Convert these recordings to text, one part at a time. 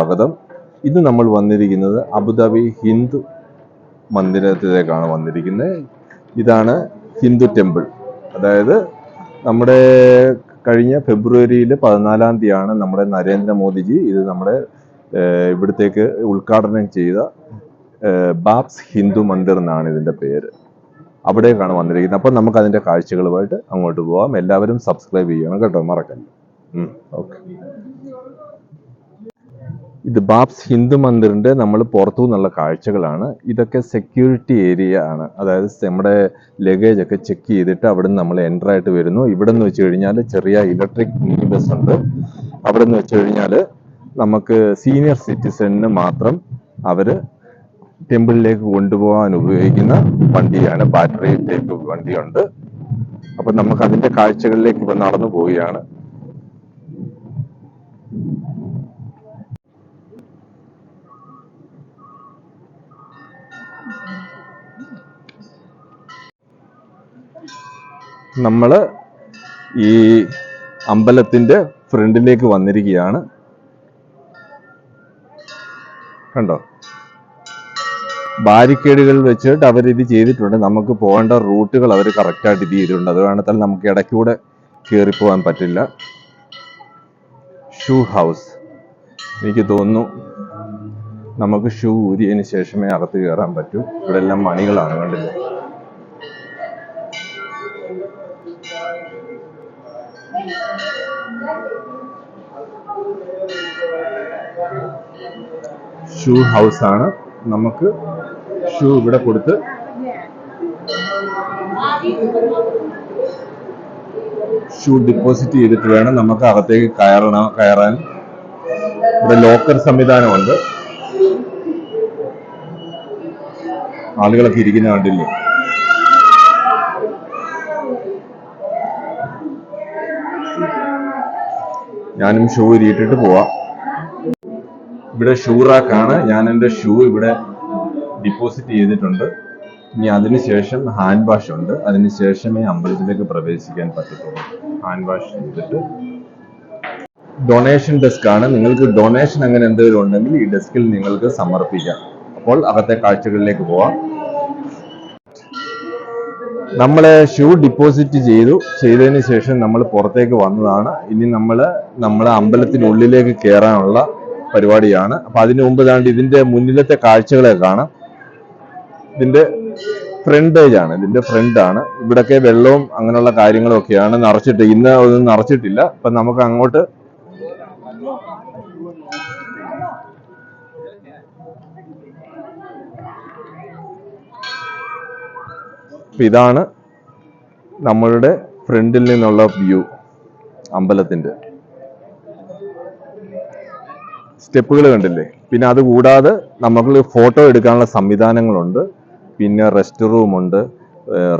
സ്വാഗതം. ഇന്ന് നമ്മൾ വന്നിരിക്കുന്നത് അബുദാബി ഹിന്ദു മന്ദിരത്തിലേക്കാണ് വന്നിരിക്കുന്നത്. ഇതാണ് ഹിന്ദു ടെമ്പിൾ. അതായത് നമ്മുടെ കഴിഞ്ഞ ഫെബ്രുവരിയിൽ 14-ാം തീയതിയാണ് നമ്മുടെ നരേന്ദ്രമോദിജി ഇത് നമ്മുടെ ഇവിടത്തേക്ക് ഉദ്ഘാടനം ചെയ്ത ബാബ്സ് ഹിന്ദു മന്ദിർ എന്നാണ് ഇതിൻ്റെ പേര്. അവിടേക്കാണ് വന്നിരിക്കുന്നത്. അപ്പം നമുക്ക് അതിൻ്റെ കാഴ്ചകളുമായിട്ട് അങ്ങോട്ട് പോവാം. എല്ലാവരും സബ്സ്ക്രൈബ് ചെയ്യണം കേട്ടോ, മറക്കല്ല. ഓക്കെ. ഇത് ബാബ്സ് ഹിന്ദു മന്ദിറിന്റെ നമ്മൾ പുറത്തു നിന്നുള്ള കാഴ്ചകളാണ്. ഇതൊക്കെ സെക്യൂരിറ്റി ഏരിയ ആണ്. അതായത് നമ്മുടെ ലഗേജ് ഒക്കെ ചെക്ക് ചെയ്തിട്ട് അവിടെ നിന്ന് നമ്മൾ എൻ്റർ ആയിട്ട് വരുന്നു. ഇവിടെ നിന്ന് വെച്ച് കഴിഞ്ഞാൽ ചെറിയ ഇലക്ട്രിക് മിനി ബസ് ഉണ്ട്. അവിടെ നിന്ന് വെച്ച് കഴിഞ്ഞാൽ നമുക്ക് സീനിയർ സിറ്റിസണിന് മാത്രം അവർ ടെമ്പിളിലേക്ക് കൊണ്ടുപോകാൻ ഉപയോഗിക്കുന്ന വണ്ടിയാണ്. ബാറ്ററി ടൈപ്പ് വണ്ടിയുണ്ട്. അപ്പം നമുക്ക് അതിന്റെ കാഴ്ചകളിലേക്ക് ഇപ്പം നടന്നു പോവുകയാണ്. നമ്മൾ ഈ അമ്പലത്തിന്റെ ഫ്രണ്ടിലേക്ക് വന്നിരിക്കുകയാണ്. കണ്ടോ, ബാരിക്കേഡുകൾ വെച്ചിട്ട് അവരിത് ചെയ്തിട്ടുണ്ട്. നമുക്ക് പോകേണ്ട റൂട്ടുകൾ അവർ കറക്റ്റായിട്ട് ഇത് ചെയ്തിട്ടുണ്ട്. അത് കാരണത്താൽ നമുക്ക് ഇടയ്ക്കൂടെ കയറിപ്പോകാൻ പറ്റില്ല. ഷൂ ഹൗസ്, എനിക്ക് തോന്നുന്നു നമുക്ക് ഷൂ ഊരിയതിന് ശേഷമേ അകത്ത് കയറാൻ പറ്റൂ. ഇവിടെ എല്ലാം മണികളാണ്, കണ്ടില്ലേ. ഷൂ ഹൗസ് ആണ്. നമുക്ക് ഷൂ ഇവിടെ കൊടുത്ത് ഷൂ ഡെപ്പോസിറ്റ് ചെയ്തിട്ട് വേണം നമുക്ക് അകത്തേക്ക് കയറാൻ. ഇവിടെ ലോക്കർ സംവിധാനമുണ്ട്. ആളുകളൊക്കെ ഇരിക്കുന്ന കണ്ടില്ലേ. ഞാനും ഷൂ ഇരിട്ടിട്ട് പോവാം. ഇവിടെ ഷൂ റാക്കാണ്. ഞാൻ എൻ്റെ ഷൂ ഇവിടെ ഡിപ്പോസിറ്റ് ചെയ്തിട്ടുണ്ട്. ഇനി അതിനുശേഷം ഹാൻഡ് വാഷ് ഉണ്ട്. അതിനുശേഷമേ അമ്പലത്തിലേക്ക് പ്രവേശിക്കാൻ പറ്റത്തുള്ളൂ. ഹാൻഡ് വാഷ് ചെയ്തിട്ട് ഡൊണേഷൻ ഡെസ്ക് ആണ്. നിങ്ങൾക്ക് ഡൊണേഷൻ അങ്ങനെ എന്തെങ്കിലും ഉണ്ടെങ്കിൽ ഈ ഡെസ്കിൽ നിങ്ങൾക്ക് സമർപ്പിക്കാം. അപ്പോൾ അകത്തെ കാഴ്ചകളിലേക്ക് പോവാം. നമ്മളെ ഷൂ ഡിപ്പോസിറ്റ് ചെയ്തതിന് ശേഷം നമ്മൾ പുറത്തേക്ക് വന്നതാണ്. ഇനി നമ്മളെ അമ്പലത്തിനുള്ളിലേക്ക് കയറാനുള്ള പരിപാടിയാണ്. അപ്പൊ അതിനു മുമ്പ് ദാണ്ട് ഇതിന്റെ മുന്നിലത്തെ കാഴ്ചകളെ കാണാം. ഇതിന്റെ ഫ്രണ്ടേജ് ആണ്, ഇതിന്റെ ഫ്രണ്ട് ആണ്. ഇവിടൊക്കെ വെള്ളവും അങ്ങനെയുള്ള കാര്യങ്ങളും ഒക്കെയാണ് നിറച്ചിട്ട്. ഇന്ന് ഒന്നും നിറച്ചിട്ടില്ല. അപ്പൊ നമുക്ക് അങ്ങോട്ട് ഇതാണ് നമ്മളുടെ ഫ്രണ്ടിൽ നിന്നുള്ള വ്യൂ. അമ്പലത്തിന്റെ സ്റ്റെപ്പുകൾ കണ്ടില്ലേ. പിന്നെ അതുകൂടാതെ നമുക്ക് ഫോട്ടോ എടുക്കാനുള്ള സംവിധാനങ്ങളുണ്ട്. പിന്നെ റെസ്റ്റ് റൂമുണ്ട്,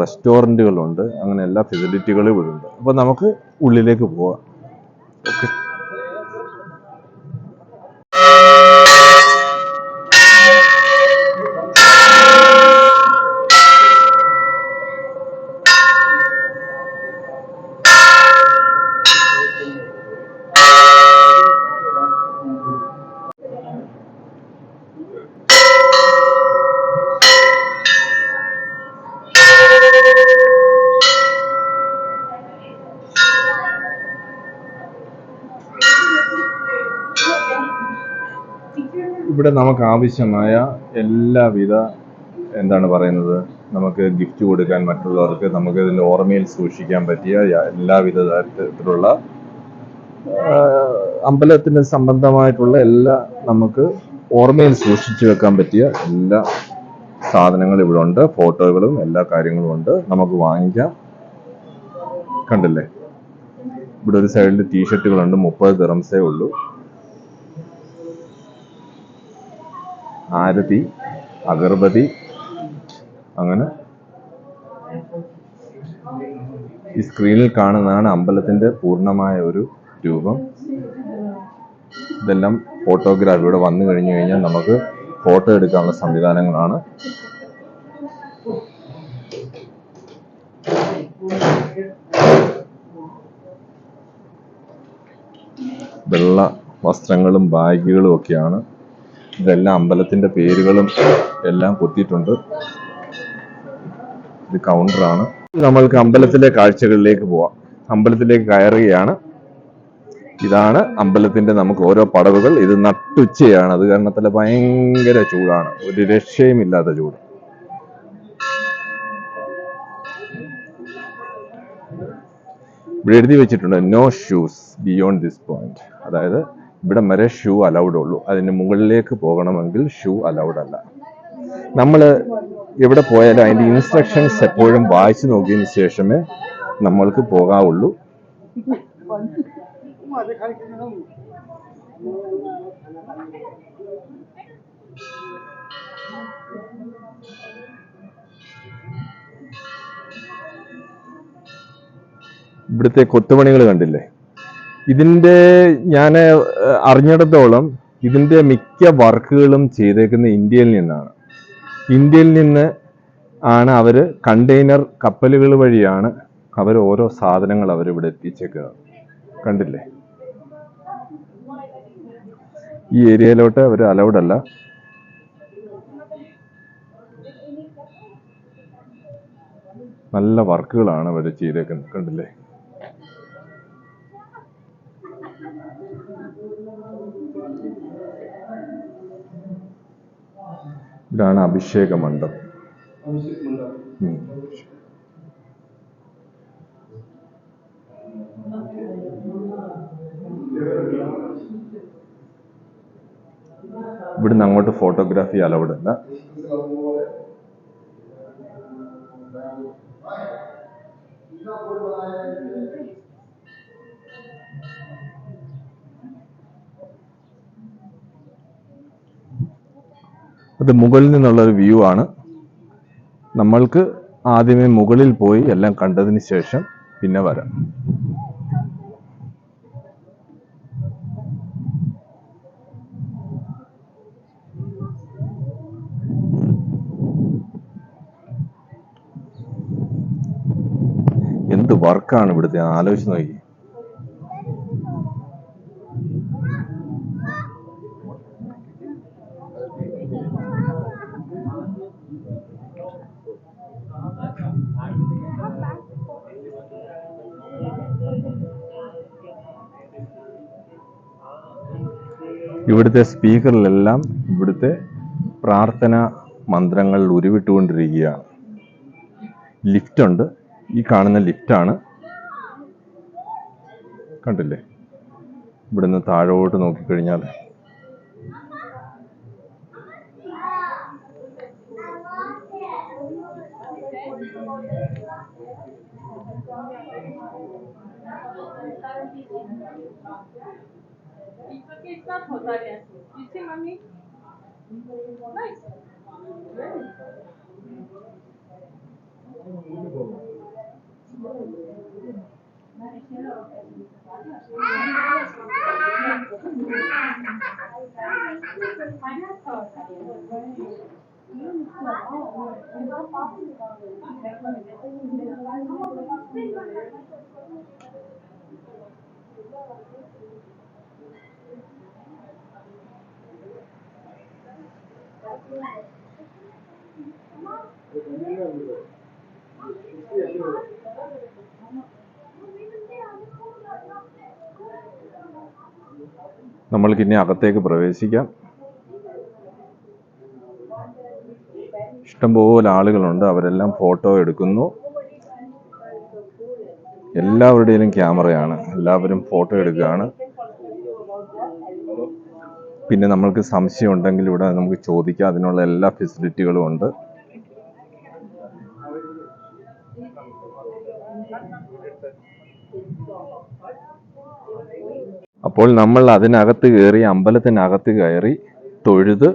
റെസ്റ്റോറൻറ്റുകളുണ്ട്, അങ്ങനെ എല്ലാ ഫെസിലിറ്റികളും ഇവിടെ ഉണ്ട്. അപ്പോൾ നമുക്ക് ഉള്ളിലേക്ക് പോവാം. ഓക്കെ. ഇവിടെ നമുക്ക് ആവശ്യമായ എല്ലാവിധ നമുക്ക് ഗിഫ്റ്റ് കൊടുക്കാൻ, മറ്റുള്ളവർക്ക് നമുക്ക് ഇതിൽ ഓർമ്മയിൽ സൂക്ഷിക്കാൻ പറ്റിയ എല്ലാവിധ തരത്തിലുള്ള അമ്പലത്തിന് സംബന്ധമായിട്ടുള്ള എല്ലാ നമുക്ക് ഓർമ്മയിൽ സൂക്ഷിച്ചു വെക്കാൻ പറ്റിയ എല്ലാ സാധനങ്ങളും ഇവിടെ ഉണ്ട്. ഫോട്ടോകളും എല്ലാ കാര്യങ്ങളും ഉണ്ട്, നമുക്ക് വാങ്ങിക്കാം. കണ്ടില്ലേ, ഇവിടെ ഒരു സൈഡിൽ ടീഷർട്ടുകളുണ്ട്. 30 ദിറംസേ ഉള്ളൂ. ആരതി, അഗർബതി, അങ്ങനെ ഈ സ്ക്രീനിൽ കാണുന്നതാണ് അമ്പലത്തിന്റെ പൂർണ്ണമായ ഒരു രൂപം. ഇതെല്ലാം ഫോട്ടോഗ്രാഫി. ഇവിടെ വന്നു കഴിഞ്ഞാൽ നമുക്ക് ഫോട്ടോ എടുക്കാനുള്ള സംവിധാനങ്ങളാണ്. വെള്ള വസ്ത്രങ്ങളും ബാഗുകളും ഒക്കെയാണ്. ഇതെല്ലാം അമ്പലത്തിൻ്റെ പേരുകളും എല്ലാം കൊത്തിയിട്ടുണ്ട്. ഇത് കൗണ്ടറാണ്. നമ്മൾക്ക് അമ്പലത്തിലെ കാഴ്ചകളിലേക്ക് പോവാം. അമ്പലത്തിലേക്ക് കയറുകയാണ്. ഇതാണ് അമ്പലത്തിന്റെ നമുക്ക് ഓരോ പടവുകൾ. ഇത് നട്ടുച്ചയാണ്, അത് കാരണത്തില് ഭയങ്കര ചൂടാണ്, ഒരു രക്ഷയുമില്ലാത്ത ചൂട്. ഇവിടെ എഴുതി വെച്ചിട്ടുണ്ട് no shoes beyond this point. അതായത് ഇവിടം വരെ ഷൂ അലൗഡ് ഉള്ളൂ, അതിന് മുകളിലേക്ക് പോകണമെങ്കിൽ ഷൂ അലൗഡ് അല്ല. നമ്മൾ എവിടെ പോയാലും അതിന്റെ ഇൻസ്ട്രക്ഷൻസ് എപ്പോഴും വായിച്ചു നോക്കിയതിന് ശേഷമേ നമ്മൾക്ക് പോകാവുള്ളൂ. ഇവിടുത്തെ കൊത്തുപണികൾ കണ്ടില്ലേ? ഇതിന്റെ ഞാൻ അറിഞ്ഞിടത്തോളം ഇതിന്റെ മിക്ക വർക്കുകളും ചെയ്തേക്കുന്ന ഇന്ത്യയിൽ നിന്നാണ്. ഇന്ത്യയിൽ നിന്ന് ആണ് അവർ കണ്ടെയ്നർ കപ്പലുകൾ വഴിയാണ് അവർ ഓരോ സാധനങ്ങൾ അവരിവിടെ എത്തിച്ചേക്കുന്നത്. കണ്ടില്ലേ? ഈ ഏരിയയിലോട്ട് അവർ അലൗഡ് അല്ല. നല്ല വർക്കുകളാണ് അവർ ചെയ്തേക്കുന്നത്, കണ്ടില്ലേ? ഇതാണ് അഭിഷേക മണ്ഡപം. ഇവിടുന്ന് അങ്ങോട്ട് ഫോട്ടോഗ്രാഫി അലൗഡ് അല്ല. അത് മുകളിൽ നിന്നുള്ളൊരു വ്യൂ ആണ്. നമ്മൾക്ക് ആദ്യമേ മുകളിൽ പോയി എല്ലാം കണ്ടതിന് ശേഷം പിന്നെ വരാം. എന്ത് വർക്കാണ് ഇവിടുത്തെ, ആലോചിച്ച് നോക്കി. ഇവിടുത്തെ സ്പീക്കറിലെല്ലാം ഇവിടുത്തെ പ്രാർത്ഥന മന്ത്രങ്ങൾ ഉരുവിട്ടുകൊണ്ടിരിക്കുകയാണ്. ലിഫ്റ്റുണ്ട്, ഈ കാണുന്ന ലിഫ്റ്റാണ്. കണ്ടില്ലേ? ഇവിടുന്ന് താഴോട്ട് നോക്കിക്കഴിഞ്ഞാൽ നമ്മൾക്ക് ഇനി അകത്തേക്ക് പ്രവേശിക്കാം. ഇഷ്ടംപോലെ ആളുകളുണ്ട്, അവരെല്ലാം ഫോട്ടോ എടുക്കുന്നു. എല്ലാവരുടെയും ക്യാമറയാണ്, എല്ലാവരും ഫോട്ടോ എടുക്കുകയാണ്. പിന്നെ നമ്മൾക്ക് സംശയം ഉണ്ടെങ്കിൽ ഇവിടെ നമുക്ക് ചോദിക്കാം, അതിനുള്ള എല്ലാ ഫെസിലിറ്റികളും ഉണ്ട്. അപ്പോൾ നമ്മൾ അതിനകത്ത് കയറി, അമ്പലത്തിനകത്ത് കയറി തൊഴുത്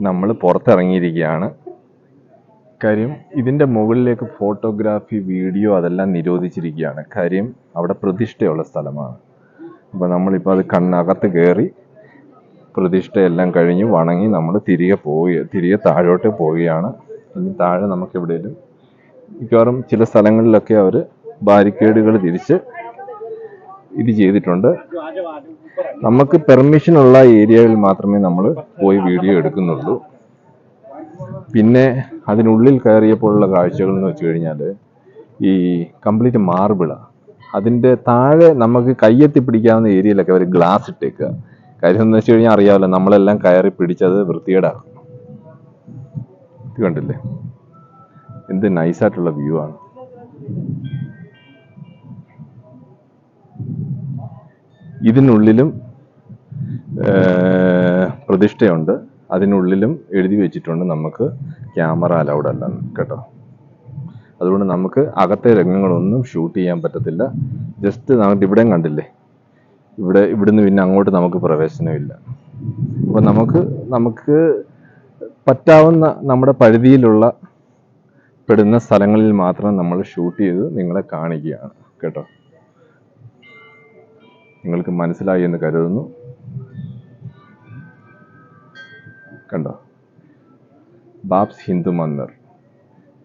നമ്മൾ പുറത്തിറങ്ങിയിരിക്കുകയാണ്. കാര്യം ഇതിൻ്റെ മുകളിലേക്ക് ഫോട്ടോഗ്രാഫി, വീഡിയോ അതെല്ലാം നിരോധിച്ചിരിക്കുകയാണ്. കാര്യം അവിടെ പ്രതിഷ്ഠയുള്ള സ്ഥലമാണ്. അപ്പോൾ നമ്മളിപ്പോൾ അത് കണ്ണകത്ത് കയറി പ്രതിഷ്ഠയെല്ലാം കഴിഞ്ഞ് വണങ്ങി നമ്മൾ തിരികെ താഴോട്ട് പോവുകയാണ്. ഇനി താഴെ നമുക്ക് എവിടെയെങ്കിലും മിക്കവാറും ചില സ്ഥലങ്ങളിലൊക്കെ അവർ ബാരിക്കേഡുകൾ തിരിച്ച് ഇത് ചെയ്തിട്ടുണ്ട്. നമുക്ക് പെർമിഷൻ ഉള്ള ഏരിയയിൽ മാത്രമേ നമ്മൾ പോയി വീഡിയോ എടുക്കുന്നുള്ളൂ. പിന്നെ അതിനുള്ളിൽ കയറിയപ്പോഴുള്ള കാഴ്ചകൾ എന്ന് വെച്ച് കഴിഞ്ഞാൽ ഈ കംപ്ലീറ്റ് മാർബിളാണ്. അതിൻ്റെ താഴെ നമുക്ക് കയ്യെത്തി പിടിക്കാവുന്ന ഏരിയയിലൊക്കെ അവർ ഗ്ലാസ് ഇട്ടേക്കുക. കാര്യം എന്ന് വെച്ച് കഴിഞ്ഞാൽ അറിയാമല്ലോ, നമ്മളെല്ലാം കയറി പിടിച്ചത് വൃത്തികേടാക്കും. ഇത് കണ്ടില്ലേ, എന്ത് നൈസായിട്ടുള്ള വ്യൂ ആണ്. ഇതിനുള്ളിലും പ്രതിഷ്ഠയുണ്ട്. അതിനുള്ളിലും എഴുതി വെച്ചിട്ടുണ്ട് നമുക്ക് ക്യാമറ അലൗഡ് അല്ലെന്ന് കേട്ടോ. അതുകൊണ്ട് നമുക്ക് അകത്തെ രംഗങ്ങളൊന്നും ഷൂട്ട് ചെയ്യാൻ പറ്റത്തില്ല. ജസ്റ്റ് നമുക്ക് ഇവിടെയും കണ്ടില്ലേ, ഇവിടുന്ന് പിന്നെ അങ്ങോട്ട് നമുക്ക് പ്രവേശനമില്ല. അപ്പോൾ നമുക്ക് പറ്റാവുന്ന നമ്മുടെ പരിധിയിലുള്ള പെടുന്ന സ്ഥലങ്ങളിൽ മാത്രം നമ്മൾ ഷൂട്ട് ചെയ്ത് നിങ്ങളെ കാണിക്കുകയാണ് കേട്ടോ. നിങ്ങൾക്ക് മനസ്സിലായി എന്ന് കരുതുന്നു. കണ്ടോ, BAPS Hindu Mandir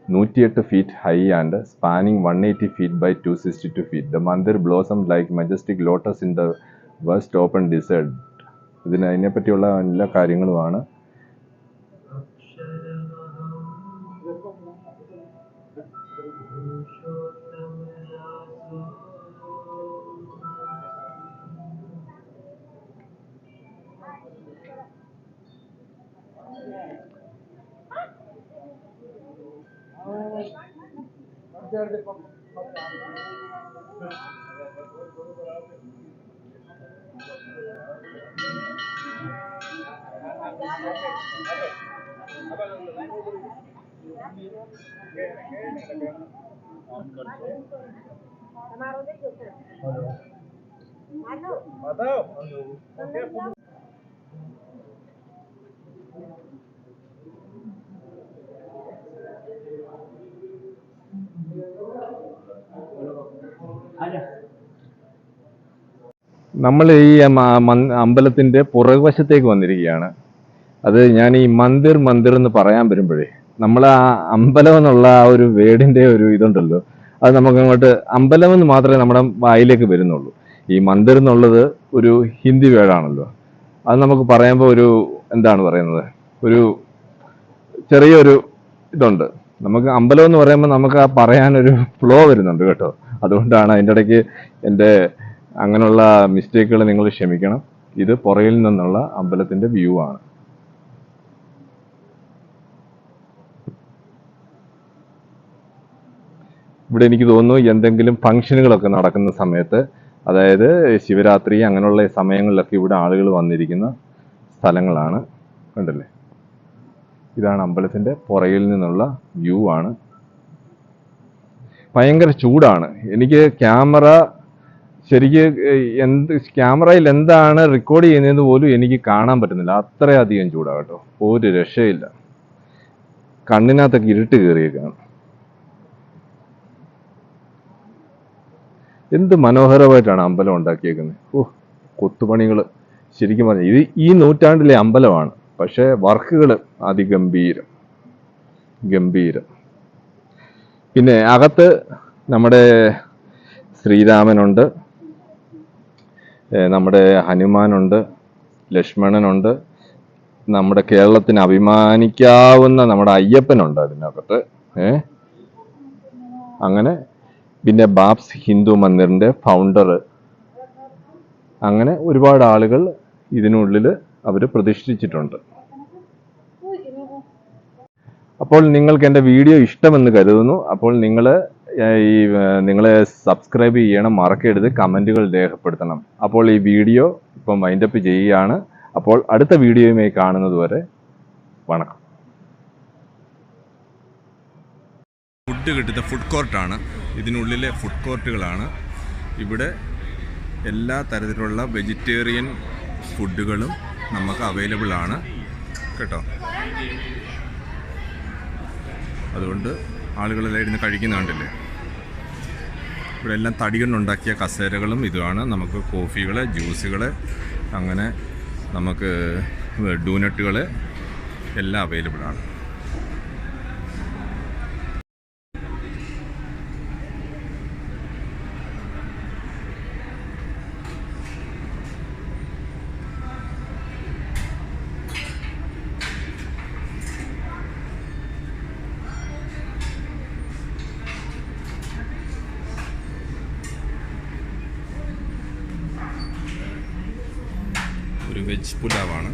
108 feet high and spanning 180 feet by 262 feet. The mandir blossomed like majestic lotus in the vast open desert. അതിനെപ്പറ്റിയുള്ള എല്ലാ കാര്യങ്ങളുമാണ്. നമ്മൾ ഈ അമ്പലത്തിന്റെ പുറകുവശത്തേക്ക് വന്നിരിക്കുകയാണ്. അത് ഞാൻ ഈ മന്ദിർ എന്ന് പറയാൻ വരുമ്പോഴേ നമ്മൾ ആ അമ്പലം എന്നുള്ള ആ ഒരു വേർഡിന്റെ ഒരു ഇതുണ്ടല്ലോ, അത് നമുക്ക് അങ്ങോട്ട് അമ്പലം എന്ന് മാത്രമേ നമ്മുടെ വായിലേക്ക് വരുന്നുള്ളൂ. ഈ മന്ദിർ എന്നുള്ളത് ഒരു ഹിന്ദി വേർഡാണല്ലോ. അത് നമുക്ക് പറയുമ്പോൾ ഒരു എന്താണ് പറയുന്നത്, ഒരു ചെറിയൊരു ഇതുണ്ട്. നമുക്ക് അമ്പലം എന്ന് പറയുമ്പോൾ നമുക്ക് ആ പറയാനൊരു ഫ്ലോ വരുന്നുണ്ട് കേട്ടോ. അതുകൊണ്ടാണ് അതിൻ്റെ ഇടയ്ക്ക് എൻ്റെ അങ്ങനെയുള്ള മിസ്റ്റേക്കുകൾ നിങ്ങൾ ക്ഷമിക്കണം. ഇത് പുറകിൽ നിന്നുള്ള അമ്പലത്തിന്റെ വ്യൂ ആണ്. ഇവിടെ എനിക്ക് തോന്നുന്നു എന്തെങ്കിലും ഫംഗ്ഷനുകളൊക്കെ നടക്കുന്ന സമയത്ത്, അതായത് ശിവരാത്രി അങ്ങനെയുള്ള സമയങ്ങളിലൊക്കെ ഇവിടെ ആളുകൾ വന്നിരിക്കുന്ന സ്ഥലങ്ങളാണ്. കണ്ടല്ലേ, ഇതാണ് അമ്പലത്തിന്റെ പുറകിൽ നിന്നുള്ള വ്യൂ ആണ്. ഭയങ്കര ചൂടാണ്. എനിക്ക് ക്യാമറയിൽ എന്താണ് റെക്കോർഡ് ചെയ്യുന്നതെന്ന് പോലും എനിക്ക് കാണാൻ പറ്റുന്നില്ല. അത്രയധികം ചൂടാണ് കേട്ടോ, ഒരു രക്ഷയില്ല. കണ്ണിനകത്തൊക്കെ ഇരുട്ട് കയറിയേക്കാണ്. എന്ത് മനോഹരമായിട്ടാണ് അമ്പലം ഉണ്ടാക്കിയേക്കുന്നത്. കൊത്തുപണികൾ ശരിക്കും പറഞ്ഞാൽ ഇത് ഈ നൂറ്റാണ്ടിലെ അമ്പലമാണ്. പക്ഷേ വർക്കുകൾ അതിഗംഭീരം. പിന്നെ അകത്ത് നമ്മുടെ ശ്രീരാമനുണ്ട്, നമ്മുടെ ഹനുമാനുണ്ട്, ലക്ഷ്മണനുണ്ട്, നമ്മുടെ കേരളത്തിന് അഭിമാനിക്കാവുന്ന നമ്മുടെ അയ്യപ്പനുണ്ട് അതിനകത്ത്. അങ്ങനെ പിന്നെ ബാബ്സ് ഹിന്ദു മന്ദിറിന്റെ ഫൗണ്ടർ, അങ്ങനെ ഒരുപാട് ആളുകൾ ഇതിനുള്ളിൽ അവർ പ്രതിഷ്ഠിച്ചിട്ടുണ്ട്. അപ്പോൾ നിങ്ങൾക്ക് എൻ്റെ വീഡിയോ ഇഷ്ടമെന്ന് കരുതുന്നു. അപ്പോൾ നിങ്ങളെ സബ്സ്ക്രൈബ് ചെയ്യണം, മറക്കരുത്, കമൻറ്റുകൾ രേഖപ്പെടുത്തണം. അപ്പോൾ ഈ വീഡിയോ ഇപ്പം വൈൻഡപ്പ് ചെയ്യുകയാണ്. അപ്പോൾ അടുത്ത വീഡിയോയുമായി കാണുന്നത് വരെ വണക്കം. ഫുഡ് കിട്ടുന്ന ഫുഡ് കോർട്ടാണ്, ഇതിനുള്ളിലെ ഫുഡ് കോർട്ടുകളാണ്. ഇവിടെ എല്ലാ തരത്തിലുള്ള വെജിറ്റേറിയൻ ഫുഡുകളും നമുക്ക് അവൈലബിൾ ആണ് കേട്ടോ. അതുകൊണ്ട് ആളുകളെല്ലാം ഇരുന്ന് കഴിക്കുന്ന കണ്ടില്ലേ. ഇവിടെ എല്ലാം തടി കൊണ്ടുണ്ടാക്കിയ കസേരകളും ഇതുമാണ്. നമുക്ക് കോഫികൾ, ജ്യൂസുകൾ, അങ്ങനെ നമുക്ക് ഡൂനട്ടുകൾ എല്ലാം അവൈലബിൾ ആണ്. വെജ് പുലാവാണ്.